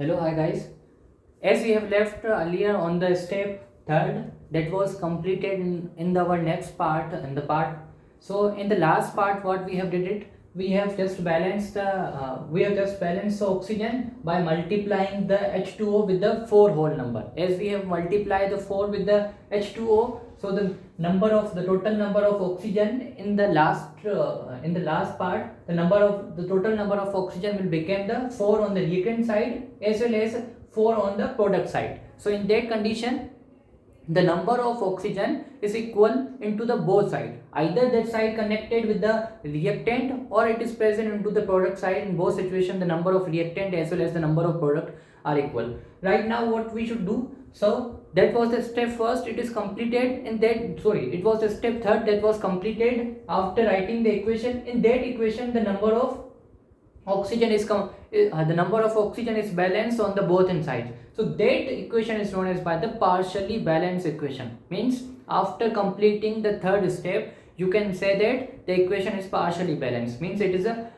Hello, hi guys. As we have left earlier on the step third that was completed in our next part in the part. So in the last part, what we have did it, we have just balanced the oxygen by multiplying the H2O with the 4 whole number. As we have multiplied the 4 with the H2O, so the total number of oxygen in the last part, the total number of oxygen will become the 4 on the reactant side as well as 4 on the product side. So in that condition, the number of oxygen is equal into the both side, either that side connected with the reactant or it is present into the product side. In both situations, the number of reactant as well as the number of product are equal. Right now what we should do, so that was the step first, it is completed. In that, sorry, it was the step third that was completed after writing the equation. In that equation, the number of oxygen is balanced on the both sides. So that equation is known as by the partially balanced equation. Means after completing the third step, you can say that the equation is partially balanced. Means it is a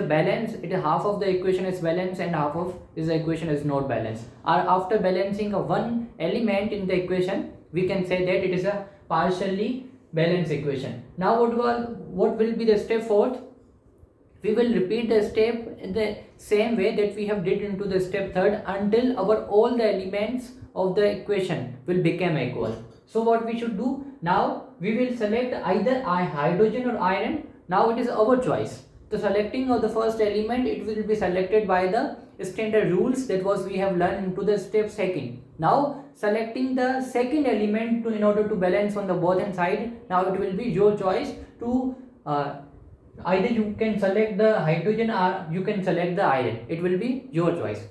balance. It is half of the equation is balanced and half of this equation is not balanced. Or after balancing a one element in the equation, we can say that it is a partially balanced equation. Now what will be the step fourth? We will repeat the step in the same way that we have did into the step third until all the elements of the equation will become equal. So what we should do now, we will select either hydrogen or iron. Now it is our choice. The selecting of the first element, it will be selected by the standard rules that was we have learned into the step second. Now selecting the second element in order to balance on the bottom side. Now it will be your choice to either you can select the hydrogen or you can select the iron. It will be your choice.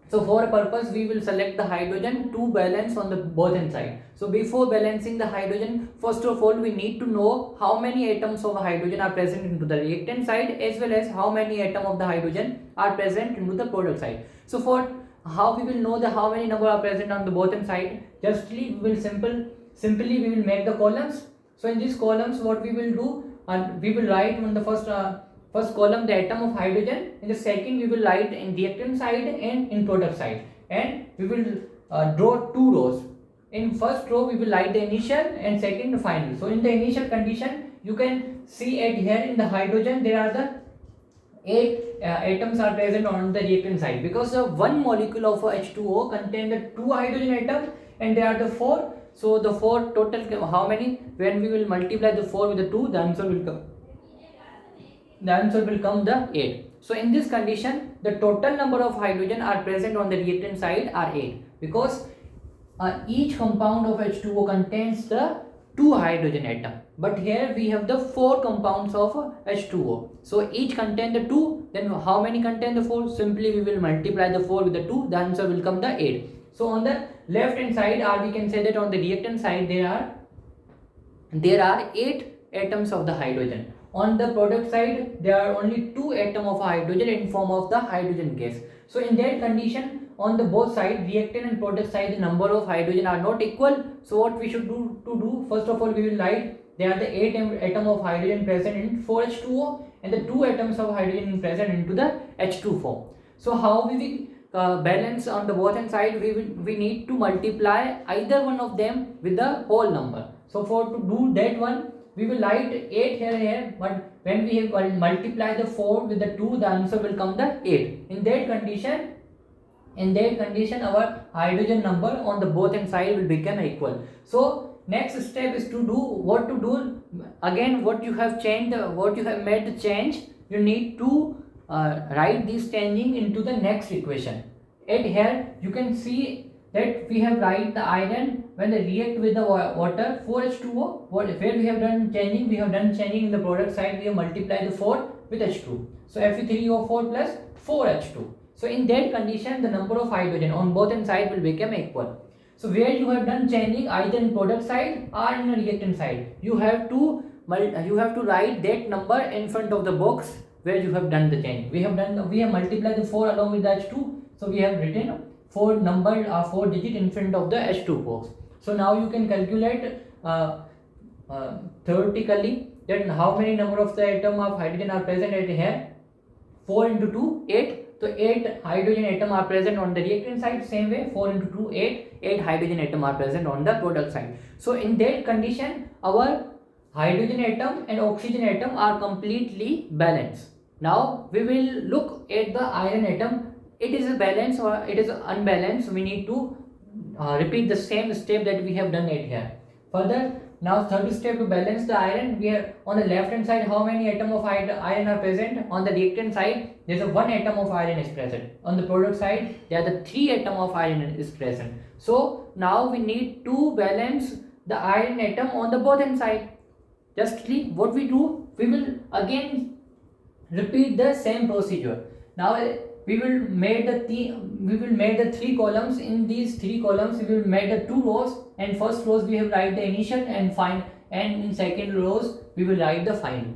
So for a purpose, we will select the hydrogen to balance on the bottom side. So before balancing the hydrogen, first of all we need to know how many atoms of hydrogen are present into the reactant side as well as how many atoms of the hydrogen are present into the product side. So for how we will know the how many number are present on the bottom side, simply we will make the columns. So in these columns, what we will do, and we will write on the first column the atom of hydrogen. In the second, we will write in reactant side and in product side, and we will draw two rows. In first row, we will write the initial and second the final. So in the initial condition, you can see at here in the hydrogen there are the 8 atoms are present on the reactant side, because one molecule of H2O contains the 2 hydrogen atoms and there are the 4. So the 4 total, how many? When we will multiply the 4 with the 2, the answer will come. The answer will come the 8. So in this condition, the total number of hydrogen are present on the reactant side are 8, because each compound of H2O contains the 2 hydrogen atom. But here we have the 4 compounds of H2O. So each contain the 2. Then how many contain the 4? Simply we will multiply the 4 with the 2. The answer will come the 8. So on the left hand side, or we can say that on the reactant side, there are 8 atoms of the hydrogen. On the product side, there are only 2 atoms of hydrogen in form of the hydrogen gas. So in that condition, on the both side, reactant and product side, the number of hydrogen are not equal. So what we should do, first of all, we will write there are the 8 atoms of hydrogen present in 4H2O and the 2 atoms of hydrogen present into the H2 form. So how we will balance on the bottom side? We need to multiply either one of them with the whole number. So to do that one, we will write 8 here, but when we have multiply the 4 with the 2, the answer will come the 8. In that condition, our hydrogen number on the both end side will become equal. So next step is to do again what you have changed, what you have made the change. You need to write this changing into the next equation. At here you can see that we have write the iron when they react with the water 4H2O. Where we have done changing, in the product side, we have multiplied the 4 with H2. So Fe3O4 plus 4H2. So in that condition, the number of hydrogen on both end side will become equal. So where you have done changing either in product side or in a reactant side, you have to write that number in front of the box where you have done the change. We have multiplied the 4 along with the H2. So we have written 4 number or 4 digit in front of the H2 box. So now you can calculate theoretically that how many number of the atom of hydrogen are present at here. 4 into 2, 8. So 8 hydrogen atom are present on the reactant side. Same way 4 into 2 8 hydrogen atom are present on the product side. So in that condition our hydrogen atom and oxygen atom are completely balanced. Now we will look at the iron atom. It is a balance or it is unbalanced. We need to repeat the same step that we have done it here. Further, now third step to balance the iron. We are on the left hand side, how many atom of iron are present? On the reactant side there is a 1 atom of iron is present. On the product side there are the 3 atom of iron is present. So now we need to balance the iron atom on the both hand side. Justly what we do, we will again repeat the same procedure. Now we will make the 3 columns. In these 3 columns we will make the 2 rows, and first rows we have write the initial and final, and in second rows we will write the final.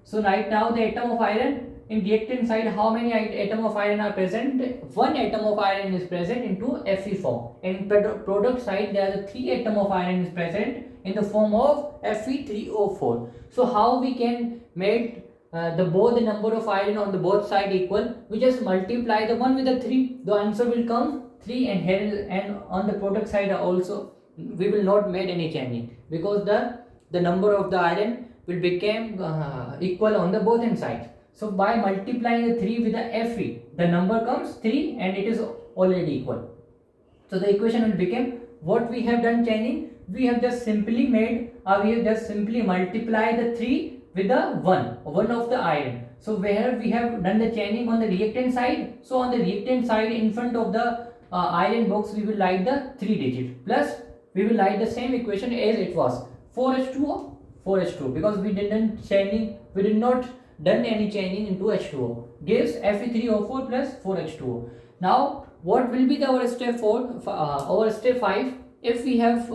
So right now the atom of iron in reactant side, how many atom of iron are present? 1 atom of iron is present into Fe form. In product side there are the 3 atom of iron is present in the form of Fe3O4. So how we can make both the number of iron on the both side equal? We just multiply the 1 with the 3. The answer will come 3, and here and on the product side also we will not make any changing, because the number of the iron will become equal on the both hand sides. So by multiplying the 3 with the Fe, the number comes 3 and it is already equal. So the equation will become, what we have done changing, we have just simply multiplied the 3 with the 1 of the iron. So where we have done the changing on the reactant side, so on the reactant side in front of the iron box we will write the 3 digit, plus we will write the same equation as it was, 4H2O, because we did not done any changing into H2O, gives Fe3O4 plus 4H2O. Now what will be our step 4? Our step 5, if we have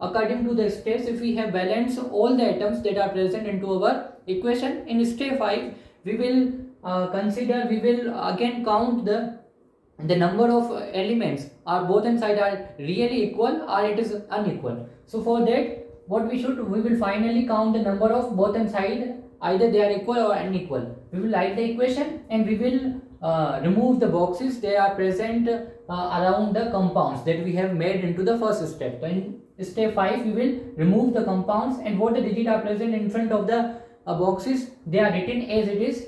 according to the steps, if we have balanced all the atoms that are present into our equation, in step 5 we will again count the number of elements, are both inside are really equal or it is unequal. So for that what we will finally count the number of both inside, either they are equal or unequal. We will write the equation and we will remove the boxes that are present around the compounds that we have made into the first step. So in step 5 we will remove the compounds, and what the digits are present in front of the boxes, they are written as it is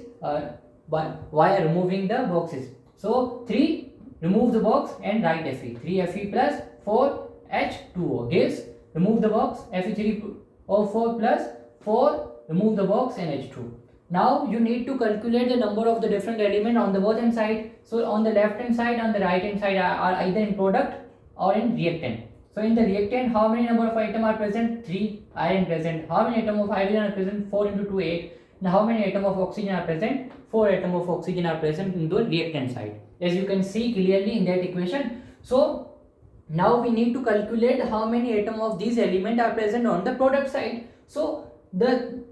via removing the boxes. So 3, remove the box and write Fe. 3Fe plus 4H2O gives, remove the box, Fe3O4 plus 4, remove the box, and H2. Now you need to calculate the number of the different element on the both hand side. So on the left hand side and the right hand side are either in product or in reactant. So in the reactant, how many number of atom are present? 3 iron present. How many atom of hydrogen are present? 4 into 2 8. Now how many atom of oxygen are present? 4 atom of oxygen are present in the reactant side, as you can see clearly in that equation. So now we need to calculate how many atom of these element are present on the product side. So the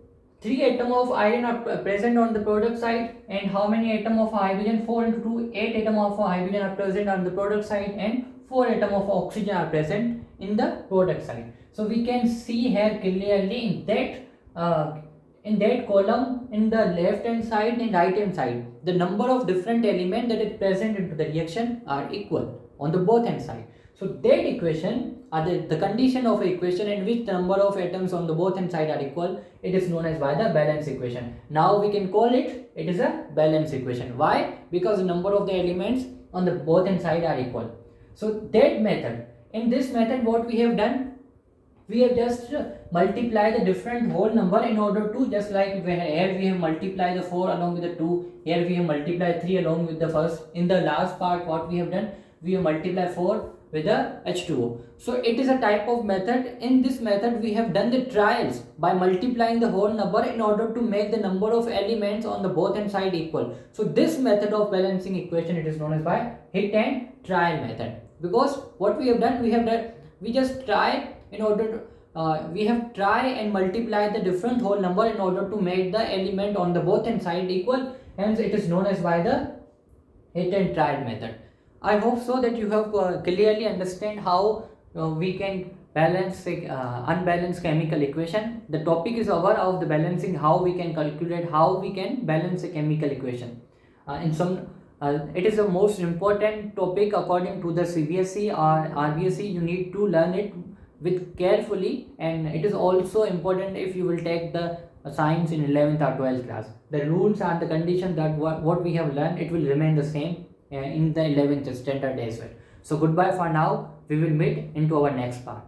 3 atom of iron are present on the product side, and how many atom of hydrogen? 4 into 2 8 atom of hydrogen are present on the product side, and 4 atom of oxygen are present in the product side. So we can see here clearly in that column, in the left hand side and right hand side, the number of different element that is present into the reaction are equal on the both hand side. So that equation, or the condition of equation in which the number of atoms on the both hand side are equal, it is known as by the balance equation. Now we can call it is a balance equation. Why? Because the number of the elements on the both hand side are equal. So that method, in this method what we have done, we have just multiplied the different whole number in order to, just like here we have multiplied the 4 along with the 2, here we have multiplied 3 along with the first. In the last part what we have done, we have multiplied 4 with the H2O. So it is a type of method. In this method we have done the trials by multiplying the whole number in order to make the number of elements on the both hand side equal. So this method of balancing equation, it is known as by hit and trial method. Because what we have done, we just try in order to we have try and multiply the different whole number in order to make the element on the both hand side equal. Hence it is known as by the hit and trial method. I hope so that you have clearly understand how we can balance unbalanced chemical equation. The topic is over of the balancing, how we can calculate, how we can balance a chemical equation. In some It is the most important topic according to the CBSE or RBSE. You need to learn it with carefully, and it is also important if you will take the science in 11th or 12th class. The rules and the conditions that what we have learned, it will remain the same in the 11th standard as well. So goodbye for now. We will meet into our next part.